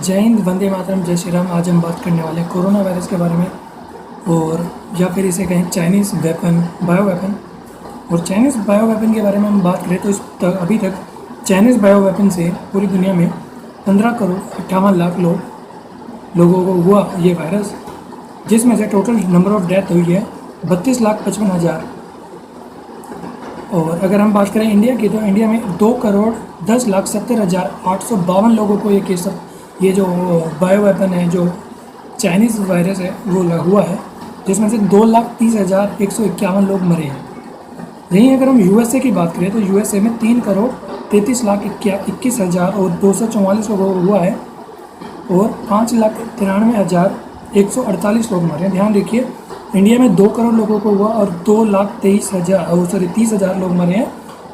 जय हिंद, वंदे मातरम, जय श्री राम। आज हम बात करने वाले हैं कोरोना वायरस के बारे में, और या फिर इसे कहें चाइनीज़ वेपन, बायो वेपन। और चाइनीज़ बायो वेपन के बारे में हम बात करें तो अभी तक चाइनीज़ बायो वेपन से पूरी दुनिया में 15 करोड़ 58 लाख लोगों को हुआ ये वायरस, जिसमें से टोटल नंबर ऑफ डेथ हुई है 32,55,000। और अगर हम बात करें इंडिया की, तो इंडिया में 2,10,70,852 लोगों को ये जो बायो वेपन है, जो चाइनीज़ वायरस है, वो हुआ है, जिसमें से 2,30,151 लोग मरे हैं। यहीं अगर हम यूएसए की बात करें तो यूएसए में 3,33,21,244 लोगों को हुआ है और 5,93,148 लोग मरे हैं। ध्यान रखिए, इंडिया में 2 करोड़ लोगों को हुआ और 30,000 लोग मरे हैं।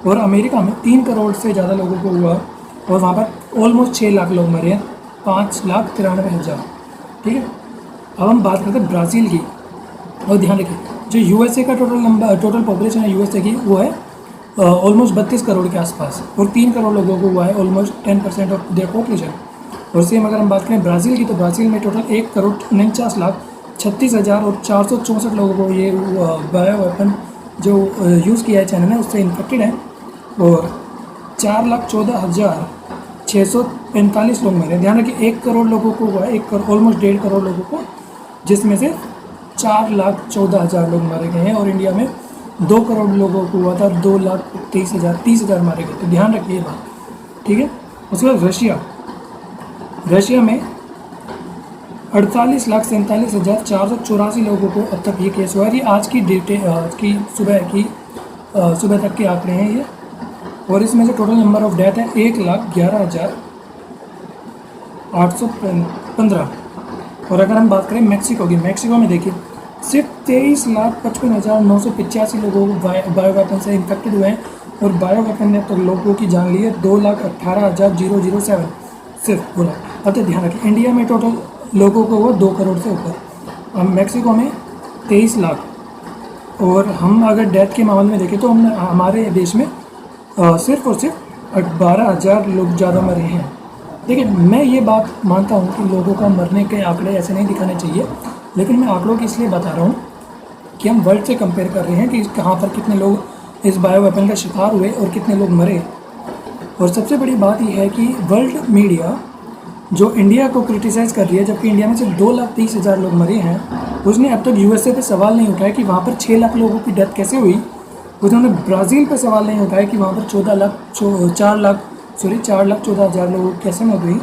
और अमेरिका में 3 करोड़ से ज़्यादा लोगों को हुआ और वहाँ पर ऑलमोस्ट 6 लाख लोग मरे हैं, 5,93,000। ठीक है, अब हम बात करते हैं ब्राज़ील की। और ध्यान रखिए, जो यूएसए का टोटल पॉपुलेशन है यूएसए की, वो है ऑलमोस्ट 32 करोड़ के आसपास, और 3 करोड़ लोगों को हुआ है, ऑलमोस्ट 10% ऑफ देयर पॉपुलेशन। और सेम अगर हम बात करें ब्राज़ील की, तो ब्राज़ील में टोटल 1,49,36,464 लोगों को ये बायो वेपन जो यूज़ किया है चाइना ने, उससे इन्फेक्टेड है। और 4,14,645 लोग मरे। ध्यान रखिए, 1 करोड़ लोगों को हुआ है, ऑलमोस्ट 1.5 करोड़ लोगों को, जिसमें से 4,14,000 लोग मारे गए हैं। और इंडिया में 2 करोड़ लोगों को हुआ था, 2,30,000 मारे गए। तो ध्यान रखिए ये बात, ठीक है। उसके बाद रशिया में 48,47,484 लोगों को अब तक ये केस हुआ है। ये आज की सुबह तक के आंकड़े हैं ये। और इसमें से टोटल नंबर ऑफ डेथ है 1,11,815। और अगर हम बात करें मैक्सिको की, मैक्सिको में देखिए सिर्फ 23,55,985 लोगों को बायो वेपन से इन्फेक्टेड हुए हैं। और बायो वेपन ने तो लोगों की जान ली है 2,18,007 सिर्फ बोला। अब तो ध्यान रखें, इंडिया में टोटल लोगों को वो 2 करोड़ से ऊपर, मैक्सिको में 23 लाख। और हम अगर डेथ के मामले में देखें तो हमारे देश में सिर्फ और सिर्फ 12,000 लोग ज़्यादा मरे हैं। देखिए, मैं ये बात मानता हूँ कि लोगों का मरने के आंकड़े ऐसे नहीं दिखाने चाहिए, लेकिन मैं आंकड़ों की इसलिए बता रहा हूँ कि हम वर्ल्ड से कंपेयर कर रहे हैं कि कहाँ पर कितने लोग इस बायो वेपन का शिकार हुए और कितने लोग मरे। और सबसे बड़ी बात यह है कि वर्ल्ड मीडिया जो इंडिया को क्रिटिसाइज़ कर रही है, जबकि इंडिया में सिर्फ 2,30,000 लोग मरे हैं, उसने अब तक यूएसए पे सवाल नहीं उठाया कि वहाँ पर 6 लाख लोगों की डेथ कैसे हुई। उन्होंने ब्राज़ील पे सवाल नहीं उठाया कि वहाँ पर 4,14,000 लोगों की कैसे मौत हुई।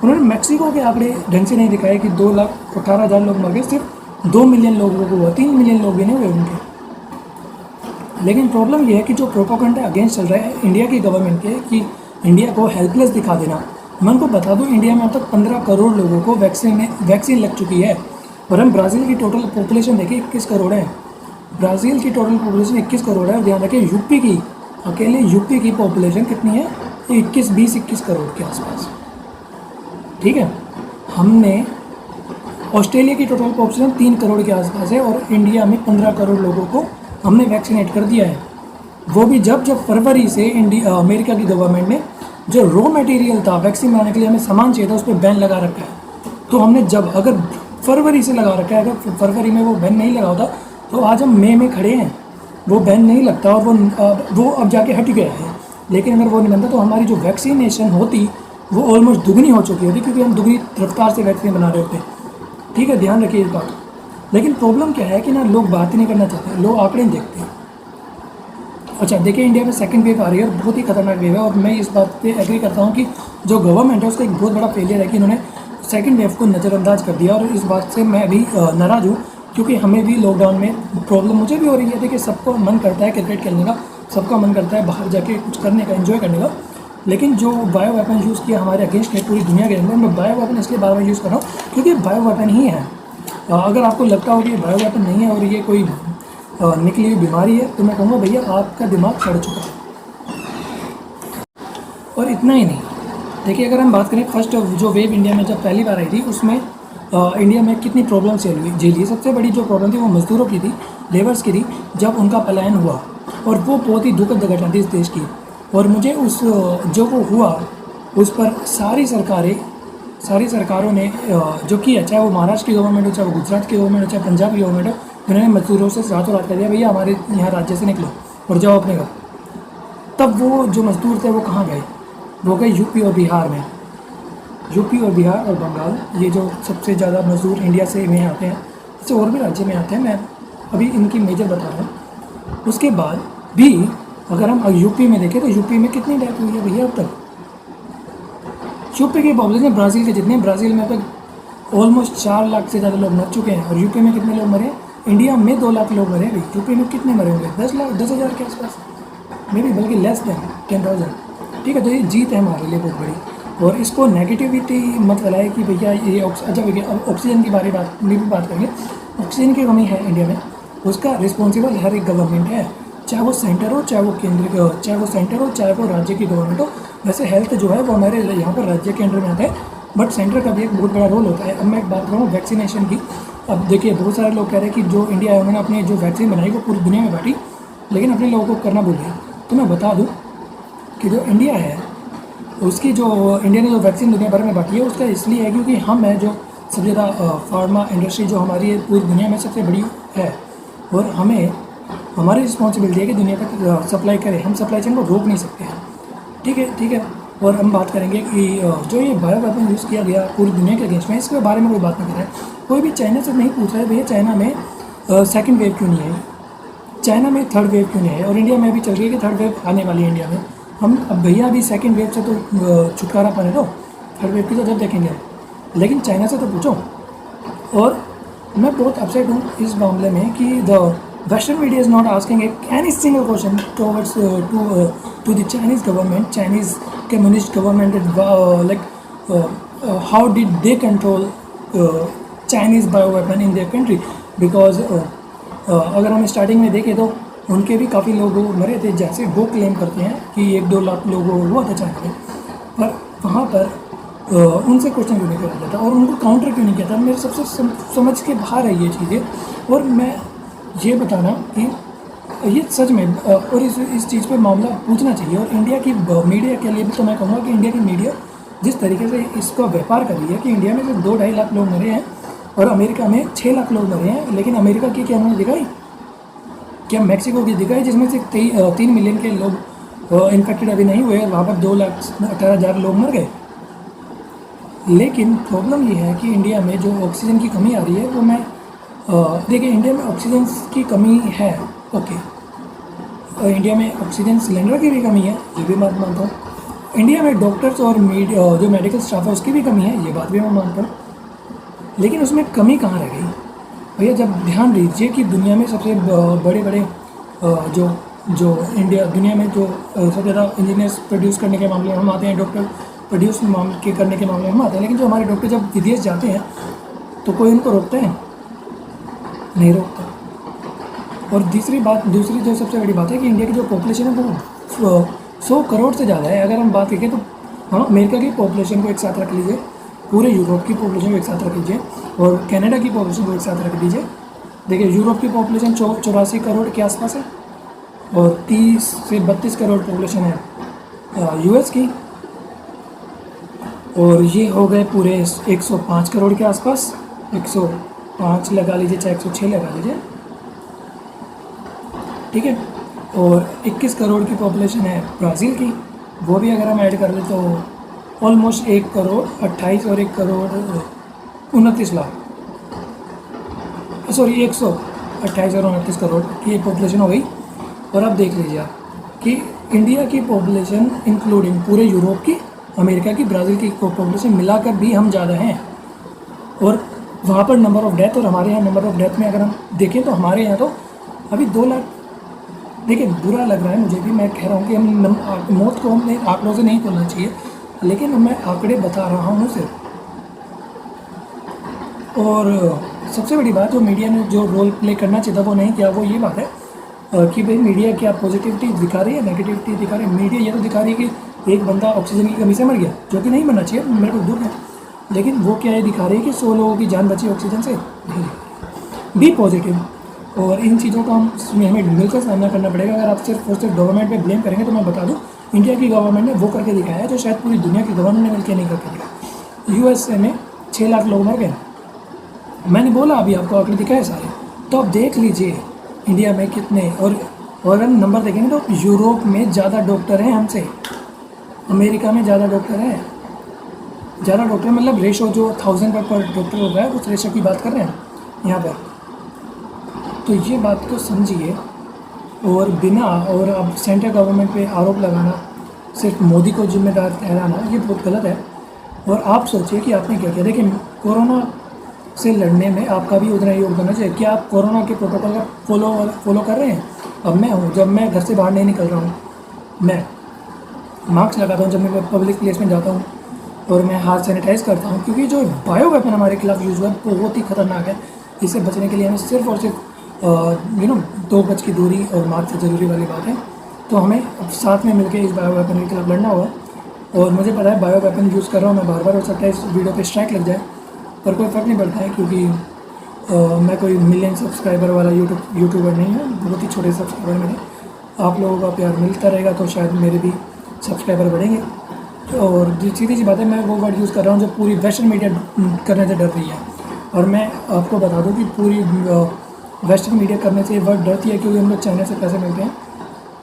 उन्होंने मैक्सिको के आंकड़े ढंग से नहीं दिखाए कि 2,18,000 लोग मर गए, सिर्फ 2 मिलियन लोगों को हुआ, 3 मिलियन लोग भी नहीं हुए उनके। लेकिन प्रॉब्लम यह है कि जो प्रोपेगेंडा अगेंस्ट चल रहा है इंडिया की गवर्नमेंट के, कि इंडिया को हेल्पलेस दिखा देना। मैं उनको बता दूं, इंडिया में अब तक 15 करोड़ लोगों को वैक्सीन लग चुकी है। और हम ब्राज़ील की टोटल पॉपुलेशन देखें 21 करोड़ है। ब्राज़ील की टोटल पॉपुलेशन 21 करोड़ है। ध्यान रखें, यूपी की अकेले यूपी की पॉपुलेशन कितनी है? 21 करोड़ के आसपास। ठीक है, हमने ऑस्ट्रेलिया की टोटल पॉपुलेशन 3 करोड़ के आसपास है, और इंडिया में 15 करोड़ लोगों को हमने वैक्सीनेट कर दिया है। वो भी जब फरवरी से अमेरिका की गवर्नमेंट ने जो रॉ मटेरियल था वैक्सीन बनाने के लिए, हमें सामान चाहिए था, उस पर बैन लगा रखा है। तो हमने अगर फरवरी से लगा रखा है, अगर फरवरी में वो बैन नहीं लगा होता तो आज हम मई में खड़े हैं। वो बैन नहीं लगता और वो अब जाके हट गया है। लेकिन अगर वो नहीं बनता तो हमारी जो वैक्सीनेशन होती वो ऑलमोस्ट दुगनी हो चुकी होती, क्योंकि हम दुगनी रफ्तार से वैक्सीन बना रहे होते। ठीक है, ध्यान रखिए इस बात। लेकिन प्रॉब्लम क्या है कि ना, लोग बात ही नहीं करना चाहते, लोग आंकड़े देखते हैं। अच्छा देखिए, इंडिया में सेकंड वेव आ रही है और बहुत ही खतरनाक वेव है। और मैं इस बात पे एग्री करता हूँ कि जो गवर्नमेंट है उसका एक बहुत बड़ा फेलियर है कि इन्होंने सेकंड वेव को नज़रअंदाज कर दिया। और इस बात से मैं भी नाराज़ हूँ, क्योंकि हमें भी लॉकडाउन में प्रॉब्लम मुझे भी हो रही है। देखिए, सबको मन करता है क्रिकेट खेलने का, सबका मन करता है बाहर जाके कुछ करने का, एंजॉय करने का। लेकिन जो बायो वेपन यूज़ किया हमारे अगेंस्ट है पूरी दुनिया के अंदर, मैं बायो वेपन इसलिए बार बार यूज़ कर रहा हूँ क्योंकि बायो वेपन ही है। अगर आपको लगता हो कि बायो वेपन नहीं है और ये कोई निकली हुई बीमारी है, तो मैं कहूँगा भैया आपका दिमाग सड़ चुका है। और इतना ही नहीं, देखिए अगर हम बात करें फर्स्ट जो वेव इंडिया में जब पहली बार आई थी, उसमें इंडिया में कितनी प्रॉब्लम झेली। सबसे बड़ी जो प्रॉब्लम थी वो मज़दूरों की थी, लेबर्स की थी, जब उनका पलायन हुआ। और वो बहुत ही दुखद घटना थी इस देश की। और मुझे जो वो हुआ उस पर सारी सरकारें सारी सरकारों ने जो किया, चाहे वो महाराष्ट्र की गवर्नमेंट हो, चाहे वो गुजरात की गवर्नमेंट हो, चाहे पंजाब की गवर्नमेंट हो, उन्होंने मजदूरों से रातों रात कर दिया भैया हमारे यहाँ राज्य से निकलो और जाओ अपने घर। तब वो जो मजदूर थे वो कहाँ गए? वो गए यूपी और बिहार में। यूपी और बिहार और बंगाल, ये जो सबसे ज़्यादा मजदूर इंडिया से में आते हैं, इससे और भी राज्य में आते हैं, मैं अभी इनकी मेजर बता रहा हूँ। उसके बाद भी अगर हम यूपी में देखें तो यूपी में कितनी डेथ हुई है भैया अब तक? यूपी की पॉपुलेशन ब्राज़ील के जितने, ब्राज़ील में अब तक ऑलमोस्ट 4 लाख से ज़्यादा लोग मर चुके हैं। और यूपी में कितने लोग मरे? इंडिया में 2 लाख लोग मरे अभी, यूपी में कितने मरे होंगे? 10 लाख, 10,000 के आसपास, मे बी, बल्कि लेस देन 10,000। ठीक है, तो ये जीत है हमारे लिए बहुत बड़ी। और इसको नेगेटिविटी मत फैलाए कि भैया ये अच्छा भैया अब ऑक्सीजन की बात भी बात करेंगे। ऑक्सीजन की कमी है इंडिया में, उसका रिस्पॉन्सिबल हर एक गवर्नमेंट है, चाहे वो सेंटर हो, चाहे वो केंद्र, चाहे वो सेंटर हो, चाहे वो राज्य की गवर्नमेंट हो। वैसे हेल्थ जो है वो हमारे यहाँ पर राज्य के अंडर में आता है, बट सेंटर का भी एक बहुत बड़ा रोल होता है। अब मैं एक बात करूँ वैक्सीनेशन की। अब देखिए बहुत सारे लोग कह रहे हैं कि जो इंडिया है उन्होंने अपनी जो वैक्सीन बनाई वो पूरी दुनिया में बांटी, लेकिन अपने लोगों को करना भूल गए। तो मैं बता दूँ कि जो इंडिया है उसकी जो इंडिया ने जो वैक्सीन दुनिया भर में बांटी है उसका इसलिए है क्योंकि हम है जो सबसे ज़्यादा फार्मा इंडस्ट्री जो हमारी पूरी दुनिया में सबसे बड़ी है, और हमें हमारी रिस्पॉन्सिबिलिटी है कि दुनिया तक सप्लाई करें। हम सप्लाई चेन को रोक नहीं सकते हैं। ठीक है, ठीक है। और हम बात करेंगे कि जो ये बायो वेपन यूज़ किया गया पूरी दुनिया के अगेंस्ट में, इसके बारे में कोई बात नहीं कर रहा है। कोई भी चाइना से नहीं पूछ रहा है भैया चाइना में सेकंड वेव क्यों नहीं आई, चाइना में थर्ड वेव क्यों नहीं आई, और इंडिया में भी चल रही है कि थर्ड वेव आने वाली है इंडिया में। हम अब भैया अभी सेकंड वेव से तो छुटकारा पाने दो, थर्ड वेव की तो जब देखेंगे, लेकिन चाइना से तो पूछो। और मैं बहुत अपसेट हूँ इस मामले में कि the western media is not asking any single question towards to the Chinese government, Chinese communist government, like how did they control Chinese bio weapon in their country. Because अगर हम स्टार्टिंग में देखें तो उनके भी काफ़ी लोग मरे थे, जैसे वो क्लेम करते हैं कि 1-2 लाख लोग हुआ था चाइना में, पर वहाँ पर उनसे क्वेश्चन क्यों नहीं किया जाता और उनको काउंटर क्यों नहीं किया था? मेरे सबसे समझ के बाहर है ये चीज़ें। और मैं ये बताना कि ये सच में और इस चीज़ पे मामला पूछना चाहिए। और इंडिया की मीडिया के लिए भी तो मैं कहूँगा कि इंडिया की मीडिया जिस तरीके से इसका व्यापार कर रही है कि इंडिया में सिर्फ 2-2.5 लाख लोग मरे हैं और अमेरिका में 6 लाख लोग मरे हैं, लेकिन अमेरिका की क्या उन्होंने दिखाई? क्या मैक्सिको की दिखाई जिसमें से 3 मिलियन के लोग इन्फेक्टेड अभी नहीं हुए और वहाँ पर 2,18,000 लोग मर गए। लेकिन प्रॉब्लम ये है कि इंडिया में जो ऑक्सीजन की कमी आ रही है वो मैं देखिए इंडिया में ऑक्सीजन की कमी है, ओके, और इंडिया में ऑक्सीजन सिलेंडर की भी कमी है, ये भी बात मानता हूँ। इंडिया में डॉक्टर्स और जो मेडिकल स्टाफ है उसकी भी कमी है, ये बात भी मैं मानता हूँ। लेकिन उसमें कमी कहाँ रह गई भैया? जब ध्यान दीजिए कि दुनिया में सबसे बड़े बड़े जो इंडिया दुनिया में जो सबसे ज़्यादा इंजीनियर्स प्रोड्यूस करने के मामले में हम आते हैं, डॉक्टर प्रोड्यूस करने के मामले में हम आते हैं, लेकिन जो हमारे डॉक्टर जब विदेश जाते हैं तो कोई उनको रोकते हैं? नहीं रोकता। और दूसरी जो सबसे बड़ी बात है कि इंडिया की जो पॉपुलेशन है वो 100 करोड़ से ज़्यादा है। अगर हम बात करें तो हाँ, अमेरिका की पॉपुलेशन को एक साथ रख लीजिए, पूरे यूरोप की पॉपुलेशन को एक साथ रख लीजिए और कनाडा की पॉपुलेशन को एक साथ रख दीजिए। देखिए यूरोप की पॉपुलेशन 84 करोड़ के आसपास है और 30 से 32 करोड़ पॉपुलेशन है यूएस की, और ये हो गए पूरे 105 करोड़ के आसपास, 105 लगा लीजिए चाहे 106 लगा लीजिए, ठीक है। और 21 करोड़ की पॉपुलेशन है ब्राज़ील की, वो भी अगर हम ऐड कर दें तो ऑलमोस्ट 1 करोड़ 28 और 1 करोड़ 29 लाख, सॉरी 128 और 29 करोड़ की पॉपुलेशन हो गई। और अब देख लीजिए आप कि इंडिया की पॉपुलेशन इंक्लूडिंग पूरे यूरोप की, अमेरिका की, ब्राज़ील की पॉपुलेशन मिलाकर भी हम ज़्यादा हैं। और वहाँ पर नंबर ऑफ़ डेथ और हमारे यहाँ नंबर ऑफ़ डेथ में अगर हम देखें तो हमारे यहाँ तो अभी 2 लाख, देखिए बुरा लग रहा है मुझे भी, मैं कह रहा हूँ कि हम मौत को हमने आंकड़ों से नहीं तोलना चाहिए, लेकिन मैं आंकड़े बता रहा हूँ सिर्फ। और सबसे बड़ी बात जो मीडिया ने जो रोल प्ले करना चाहिए था वो नहीं किया, वो ये बात है कि भाई मीडिया क्या पॉजिटिविटी दिखा रही है, नेगेटिविटी दिखा रही है। मीडिया ये तो दिखा रही है कि एक बंदा ऑक्सीजन की कमी से मर गया, जो कि नहीं मरना चाहिए, मेरे को दुख है, लेकिन वो क्या ये दिखा रही है कि 100 लोगों की जान बची ऑक्सीजन से? नहीं। Be positive. और इन चीज़ों का हमें मिलकर सामना करना पड़ेगा। अगर आप सिर्फ और सिर्फ गवर्नमेंट पे ब्लेम करेंगे तो मैं बता दूं इंडिया की गवर्नमेंट ने वो करके दिखाया है जो शायद पूरी दुनिया की गवर्नमेंट ने मिलकर नहीं करके दिखाया। यूएसए में 6 लाख लोग मर गए। मैंने बोला अभी आपको आंकड़े दिखाए सारे, तो आप देख लीजिए इंडिया में कितने। और अगर नंबर देखेंगे तो यूरोप में ज़्यादा डॉक्टर हैं हमसे, अमेरिका में ज़्यादा डॉक्टर हैं। ज़्यादा डॉक्टर मतलब रेशो जो 1000 पर डॉक्टर हो रहा है उस रेशो की बात कर रहे हैं यहाँ पर। तो ये बात को समझिए। और बिना और अब सेंट्रल गवर्नमेंट पे आरोप लगाना, सिर्फ मोदी को जिम्मेदार ठहराना, ये बहुत गलत है। और आप सोचिए कि आपने क्या किया। देखिए कोरोना से लड़ने में आपका भी उतना ही योगदान चाहिए। क्या आप कोरोना के प्रोटोकॉल का फॉलो कर रहे हैं? अब मैं हूँ, जब मैं घर से बाहर नहीं निकल रहा हूँ, मैं मास्क लगाता हूँ जब मैं पब्लिक प्लेस में जाता हूँ, और मैं हाथ सैनिटाइज़ करता हूँ, क्योंकि जो बायो वेपन हमारे खिलाफ यूज़ हुआ है बहुत ही खतरनाक है। इससे बचने के लिए हमें सिर्फ और सिर्फ 2 गज की दूरी और मास्क से ज़रूरी वाली बात है। तो हमें साथ में मिलकर इस बायो वेपन के खिलाफ लड़ना होगा। और मुझे पता है बायो वेपन यूज़ कर रहा हूँ मैं बार बार, हो सकता है इस वीडियो पे स्ट्राइक लग जाए, पर कोई फ़र्क नहीं पड़ता है, क्योंकि मैं कोई मिलियन सब्सक्राइबर वाला यूट्यूबर नहीं हूँ, बहुत ही छोटे सब्सक्राइबर मेरे। आप लोगों का प्यार मिलता रहेगा तो शायद मेरे भी सब्सक्राइबर बढ़ेंगे। और सीधी सी बात है, मैं वो वर्ड यूज़ कर रहा हूँ जो पूरी वेस्टर्न मीडिया करने से डर रही है। और मैं आपको बता दूँ कि पूरी वेस्टर्न मीडिया करने से ये वर्ड डरती है, क्योंकि हम लोग चाइना से पैसे मिलते हैं,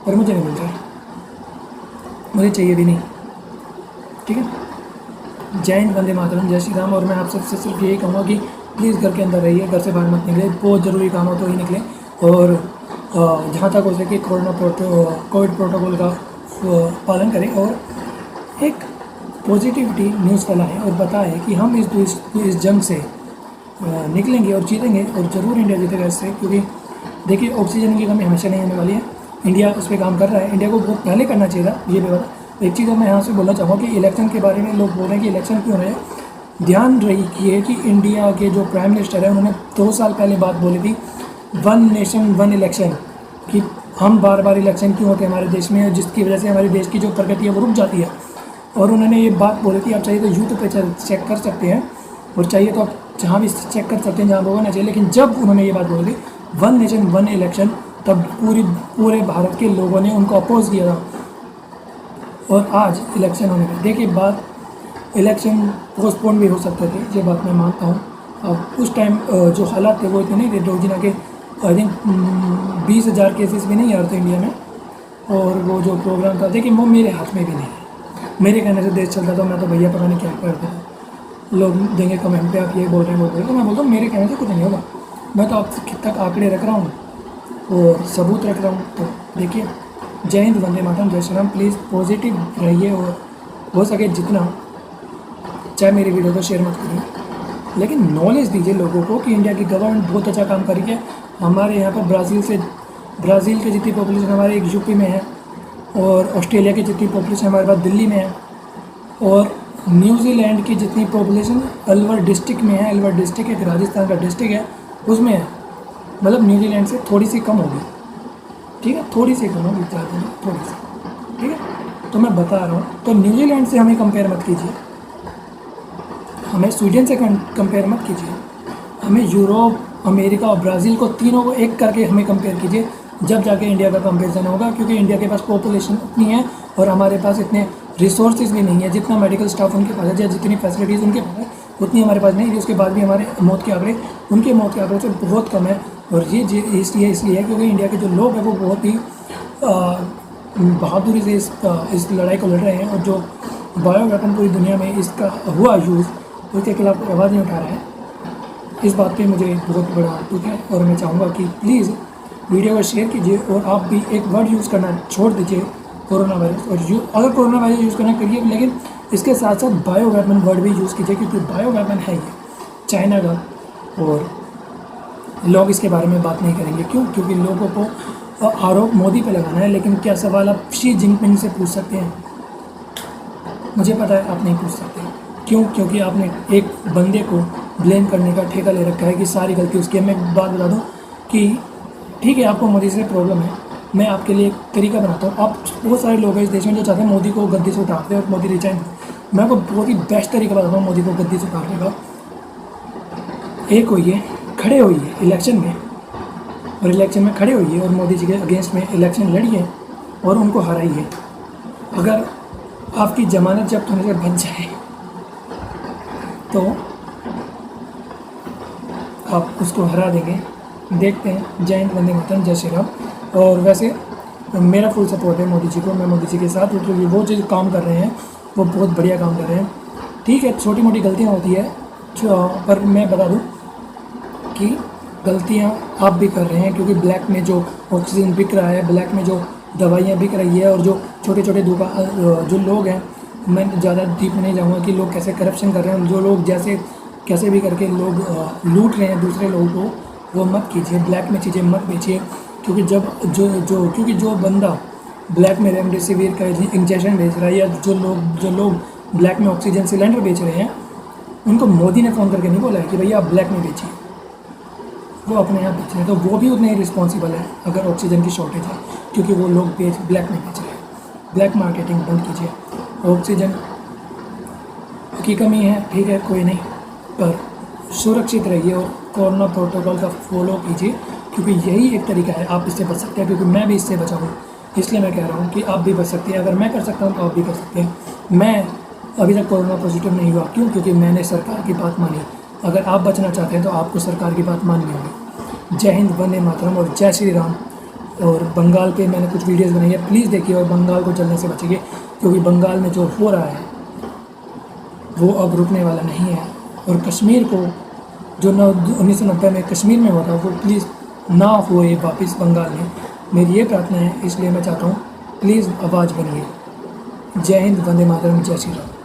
पर मुझे नहीं मिलते, मुझे चाहिए भी नहीं। ठीक है, जय हिंद, वंदे मातरम, जय श्री राम। और मैं आप सबसे सिर्फ यही कहूँगा कि प्लीज़ घर के अंदर रहिए, घर से बाहर मत निकले, बहुत ज़रूरी काम हो तो ही निकले। और जहाँ तक हो सके कोविड प्रोटोकॉल का पालन करें, और एक पॉजिटिविटी न्यूज़ फैलाएं और बताएं कि हम इस जंग से निकलेंगे और जीतेंगे, और ज़रूर इंडिया जीतेगा इससे। क्योंकि देखिए ऑक्सीजन की कमी हमेशा नहीं होने वाली है, इंडिया उस पर काम कर रहा है। इंडिया को बहुत पहले करना चाहिए था ये भी बात। एक चीज़ मैं यहाँ से बोलना चाहूँगा कि इलेक्शन के बारे में लोग बोल रहे हैं कि इलेक्शन क्यों हो रहे हैं। ध्यान रखिए कि इंडिया के जो प्राइम मिनिस्टर है उन्होंने 2 साल पहले बात बोली थी, 1 नेशन 1 इलेक्शन, कि हम बार बार इलेक्शन क्यों होते हैं हमारे देश में, जिसकी वजह से हमारे देश की जो प्रगति है वो रुक जाती है। और उन्होंने ये बात बोली थी, आप चाहिए तो यूट्यूब पे चेक कर सकते हैं, और चाहिए तो आप जहाँ भी चेक कर सकते हैं जहाँ होना चाहिए। लेकिन जब उन्होंने ये बात बोली थी 1 नेशन 1 इलेक्शन, तब पूरे भारत के लोगों ने उनको अपोज किया था। और आज इलेक्शन होने में देखिए बात, इलेक्शन पोस्टपोन भी हो सकते थे, ये बात मैं मानता हूँ। अब उस टाइम जो हालात थे वो इतने नहीं थे, रोजिना के आई थिंक 20,000 केसेस भी नहीं आ रहे थे इंडिया में। और वो जो प्रोग्राम था देखिए वो मेरे हाथ में भी नहीं है, मेरे कहने से देश चलता, तो मैं तो भैया पता नहीं क्या करता। लोग देंगे कमेंट पे आप ये बोल रहे हैं वो बोल रहे हैं, तो मैं बोलता हूँ मेरे कहने से कुछ नहीं होगा। मैं तो आप तक आंकड़े रख रहा हूँ और सबूत रख रहा हूँ। तो देखिए, जय हिंद, वंदे मातरम, जय श्री राम। प्लीज़ पॉजिटिव रहिए, और हो सके जितना, चाहे मेरी वीडियो को शेयर मत करिए, लेकिन नॉलेज दीजिए लोगों को कि इंडिया की गवर्नमेंट बहुत अच्छा काम कर रही है। हमारे यहाँ पर ब्राज़ील की जितनी पॉपुलेशन हमारे एक यूपी में है, और ऑस्ट्रेलिया की जितनी पॉपुलेशन हमारे पास दिल्ली में है, और न्यूजीलैंड की जितनी पॉपुलेशन अलवर डिस्ट्रिक्ट में है, अलवर डिस्ट्रिक्ट एक राजस्थान का डिस्ट्रिक्ट है उसमें है, मतलब न्यूजीलैंड से थोड़ी सी कम होगी। ठीक है, थोड़ी सी कम होगी, ज़्यादा नहीं, थोड़ी सी। ठीक है, तो मैं बता रहा हूँ, तो न्यूजीलैंड से हमें कंपेयर मत कीजिए, हमें स्वीडन से कंपेयर मत कीजिए, हमें यूरोप, अमेरिका और ब्राज़ील को तीनों को एक करके हमें कंपेयर कीजिए, जब जाके इंडिया का कंपेरिजन होगा। क्योंकि इंडिया के पास पॉपुलेशन उतनी है और हमारे पास इतने रिसोर्सेज भी नहीं है, जितना मेडिकल स्टाफ उनके पास है या जितनी फैसिलिटीज़ उनके पास है उतनी हमारे पास नहीं है। उसके बाद भी हमारे मौत के आंकड़े उनके मौत के आंकड़े से बहुत कम है। और ये इसलिए है क्योंकि इंडिया के जो लोग हैं वो बहुत ही बहादुरी से इस लड़ाई को लड़ रहे हैं, और जो बायो वेपन पूरी दुनिया में इसका हुआ यूज़, तो उसके खिलाफ आवाज़ नहीं उठा रहे हैं। इस बात पे मुझे बहुत बड़ा दुख है, और मैं चाहूँगा कि प्लीज़ वीडियो को शेयर कीजिए, और आप भी एक वर्ड यूज़ करना छोड़ दीजिए, कोरोना वायरस। और अगर कोरोना वायरस यूज़ करना करिए, लेकिन इसके साथ साथ बायो वेपन वर्ड भी यूज़ कीजिए, क्योंकि बायो वेपन है ये चाइना का, और लोग इसके बारे में बात नहीं करेंगे। क्यों? क्योंकि लोगों को आरोप मोदी पे लगाना है। लेकिन क्या सवाल आप शी जिनपिंग से पूछ सकते हैं? मुझे पता है आप नहीं पूछ सकते। क्यों? क्योंकि आपने एक बंदे को ब्लेम करने का ठेका ले रखा है कि सारी गलती उसकी है। मैं एक बात बता दूँ कि ठीक है, आपको मोदी से प्रॉब्लम है, मैं आपके लिए एक तरीका बनाता हूँ। आप बहुत सारे लोग हैं इस देश में जो चाहते हैं मोदी को गद्दी से उतारते हैं और मोदी रिजाइन। मैं आपको बहुत ही बेस्ट तरीका बताता हूँ मोदी को गद्दी से उतारने का। एक होइए, खड़े होइए इलेक्शन में, और इलेक्शन में खड़े होइए और मोदी जी के अगेंस्ट में इलेक्शन लड़िए और उनको हराइए। अगर आपकी ज़मानत जब्त होने से बच जाए, तो आप उसको हरा देंगे। देखते हैं। जय हिंद, वंदे मातरम, जय श्री राम। और वैसे मेरा फुल सपोर्ट है मोदी जी को, मैं मोदी जी के साथ हूँ क्योंकि वो जो काम कर रहे हैं वो बहुत बढ़िया काम कर रहे हैं। ठीक है, छोटी मोटी गलतियाँ होती है पर मैं बता दूँ कि गलतियाँ आप भी कर रहे हैं क्योंकि ब्लैक में जो ऑक्सीजन बिक रहा है, ब्लैक में जो दवाइयाँ बिक रही है और जो छोटे छोटे दुकान जो लोग हैं, मैं ज़्यादा डीप नहीं जाऊँगा कि लोग कैसे करप्शन कर रहे हैं। जो लोग जैसे कैसे भी करके लोग लूट रहे हैं दूसरे लोगों को, वो मत कीजिए। ब्लैक में चीज़ें मत बेचिए क्योंकि क्योंकि जो बंदा ब्लैक में रेमडेसिविर का इंजेक्शन बेच रहा है या जो लोग ब्लैक में ऑक्सीजन सिलेंडर बेच रहे हैं, उनको मोदी ने फ़ोन करके नहीं बोला है कि भैया आप ब्लैक में बेचिए, वो अपने यहाँ बेच रहे हैं। तो वो भी उतने ही रिस्पॉन्सिबल है अगर ऑक्सीजन की शॉर्टेज है, क्योंकि वो लोग ब्लैक में बेच रहे हैं। ब्लैक मार्केटिंग बंद कीजिए। ऑक्सीजन की कमी है, ठीक है, कोई नहीं, पर सुरक्षित रहिए और कोरोना प्रोटोकॉल का फॉलो कीजिए क्योंकि यही एक तरीका है, आप इससे बच सकते हैं। क्योंकि मैं भी इससे बचा हूँ, इसलिए मैं कह रहा हूँ कि आप भी बच सकते हैं। अगर मैं कर सकता हूँ तो आप भी कर सकते हैं। मैं अभी तक कोरोना पॉजिटिव नहीं हुआ, क्यों? क्योंकि मैंने सरकार की बात मानी। अगर आप बचना चाहते हैं तो आपको सरकार की बात माननी होगी। जय हिंद, वंदे मातरम और जय श्री राम। और बंगाल पे मैंने कुछ वीडियोज़ बनाई है, प्लीज़ देखिए और बंगाल को जलने से बचिए क्योंकि बंगाल में जो हो रहा है वो अब रुकने वाला नहीं है। और कश्मीर को जो 1990 में कश्मीर में हुआ था वो प्लीज़ ना होए वापस बंगाल में, मेरी ये प्रार्थना है। इसलिए मैं चाहता हूँ प्लीज़ आवाज़ बनिए। जय हिंद, वंदे मातरम, जय श्री राम।